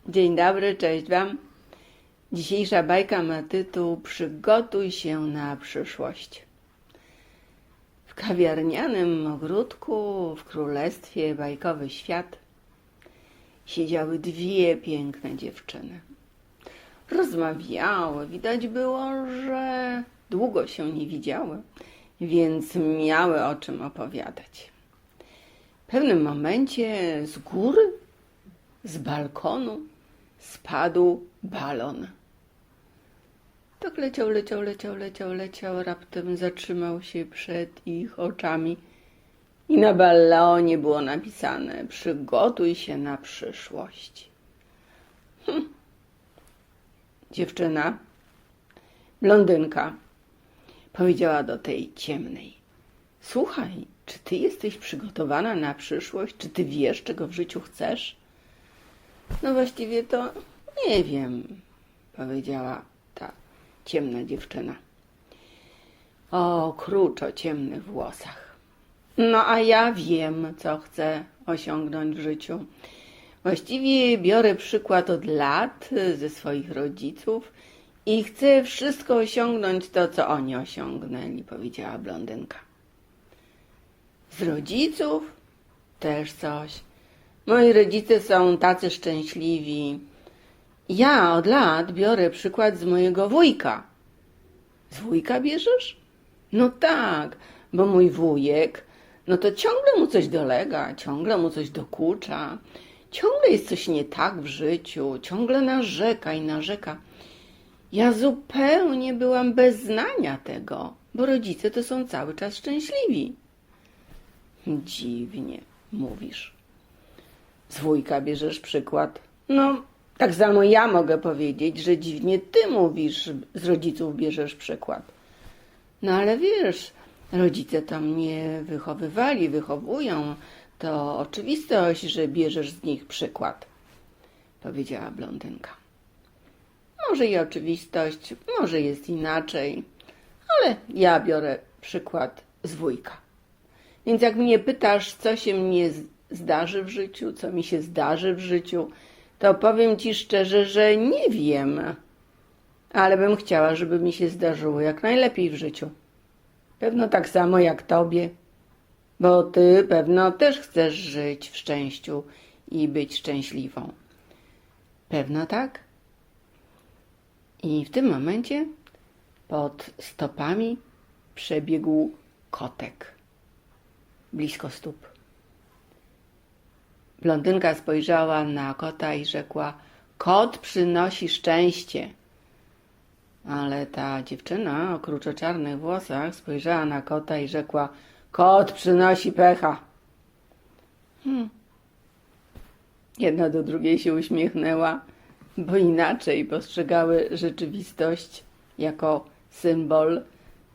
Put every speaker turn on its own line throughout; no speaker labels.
Dzień dobry, cześć Wam. Dzisiejsza bajka ma tytuł Przygotuj się na przyszłość. W kawiarnianym ogródku w królestwie Bajkowy Świat siedziały dwie piękne dziewczyny. Rozmawiały, widać było, że długo się nie widziały, więc miały o czym opowiadać. W pewnym momencie z góry, z balkonu spadł balon. Tak leciał, raptem zatrzymał się przed ich oczami i na balonie było napisane: przygotuj się na przyszłość. Dziewczyna, blondynka, powiedziała do tej ciemnej: słuchaj, czy ty jesteś przygotowana na przyszłość? Czy ty wiesz, czego w życiu chcesz? No właściwie to nie wiem, powiedziała ta ciemna dziewczyna o kruczo ciemnych włosach. No a ja wiem, co chcę osiągnąć w życiu. Właściwie biorę przykład od lat ze swoich rodziców i chcę wszystko osiągnąć to, co oni osiągnęli, powiedziała blondynka. Z rodziców też coś. Moi rodzice są tacy szczęśliwi. Ja od lat biorę przykład z mojego wujka. Z wujka bierzesz? No tak, bo mój wujek, no to ciągle mu coś dolega, ciągle mu coś dokucza, ciągle jest coś nie tak w życiu, ciągle narzeka i narzeka. Ja zupełnie byłam bez znania tego, bo rodzice to są cały czas szczęśliwi. Dziwnie mówisz. Z wujka bierzesz przykład. No, tak samo ja mogę powiedzieć, że dziwnie ty mówisz, z rodziców bierzesz przykład. No ale wiesz, rodzice to mnie wychowywali, wychowują. To oczywistość, że bierzesz z nich przykład, powiedziała blondynka. Może i oczywistość, może jest inaczej, ale ja biorę przykład z wujka. Więc jak mnie pytasz, co się mnie zdarzy w życiu, co mi się zdarzy w życiu, to powiem ci szczerze, że nie wiem, ale bym chciała, żeby mi się zdarzyło jak najlepiej w życiu. Pewno tak samo jak tobie, bo ty pewno też chcesz żyć w szczęściu i być szczęśliwą. Pewno tak? I w tym momencie pod stopami przebiegł kotek blisko stóp. Blondynka spojrzała na kota i rzekła: kot przynosi szczęście. Ale ta dziewczyna o kruczoczarnych włosach spojrzała na kota i rzekła: kot przynosi pecha. Jedna do drugiej się uśmiechnęła, bo inaczej postrzegały rzeczywistość jako symbol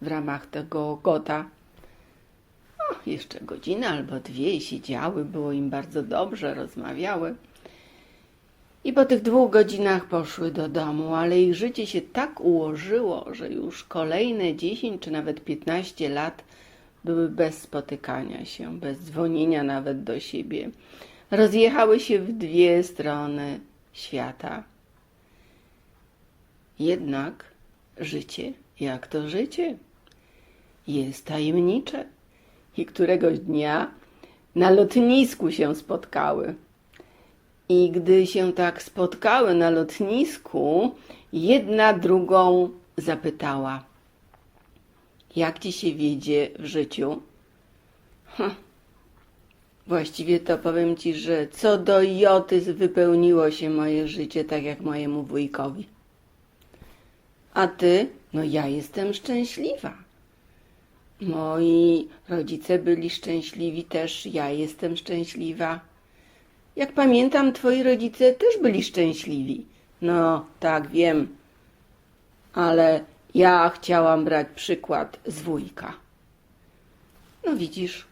w ramach tego kota. Jeszcze godzinę albo dwie siedziały, było im bardzo dobrze, rozmawiały. I po tych 2 godzinach poszły do domu, ale ich życie się tak ułożyło, że już kolejne 10 czy nawet 15 lat były bez spotykania się, bez dzwonienia nawet do siebie. Rozjechały się w 2 strony świata. Jednak życie, jak to życie, jest tajemnicze. I któregoś dnia na lotnisku się spotkały. I gdy się tak spotkały na lotnisku, jedna drugą zapytała: jak ci się wiedzie w życiu? Właściwie to powiem ci, że co do joty wypełniło się moje życie tak jak mojemu wujkowi. A ty? No ja jestem szczęśliwa. Moi rodzice byli szczęśliwi też, ja jestem szczęśliwa. Jak pamiętam, twoi rodzice też byli szczęśliwi. No, tak, wiem. Ale ja chciałam brać przykład z wujka. No widzisz,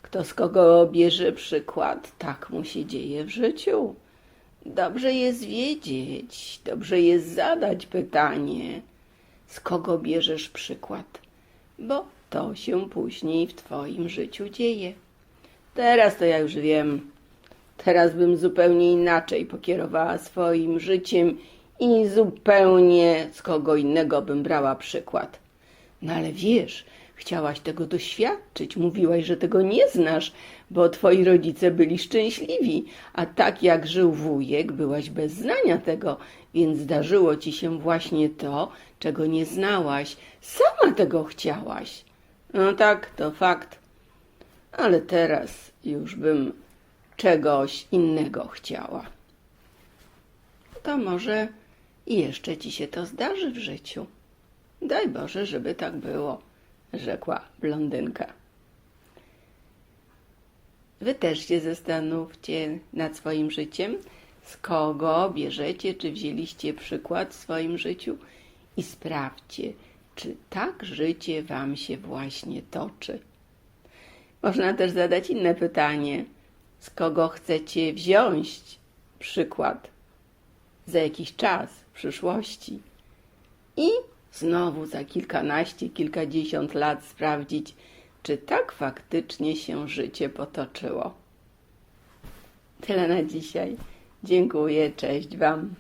kto z kogo bierze przykład, tak mu się dzieje w życiu. Dobrze jest wiedzieć, dobrze jest zadać pytanie, z kogo bierzesz przykład, bo to się później w twoim życiu dzieje. Teraz to ja już wiem, Teraz bym zupełnie inaczej pokierowała swoim życiem i zupełnie z kogo innego bym brała przykład. No ale wiesz, chciałaś tego doświadczyć, mówiłaś, że tego nie znasz, bo twoi rodzice byli szczęśliwi, a tak jak żył wujek, byłaś bez znania tego, więc zdarzyło ci się właśnie to, czego nie znałaś. Sama tego chciałaś. No tak, to fakt, ale teraz już bym czegoś innego chciała. To może jeszcze ci się to zdarzy w życiu. Daj Boże, żeby tak było, rzekła blondynka. Wy też się zastanówcie nad swoim życiem, z kogo bierzecie, czy wzięliście przykład w swoim życiu i sprawdźcie, czy tak życie wam się właśnie toczy. Można też zadać inne pytanie, z kogo chcecie wziąć przykład za jakiś czas w przyszłości i znowu za kilkanaście, kilkadziesiąt lat sprawdzić, czy tak faktycznie się życie potoczyło. Tyle na dzisiaj. Dziękuję, cześć wam.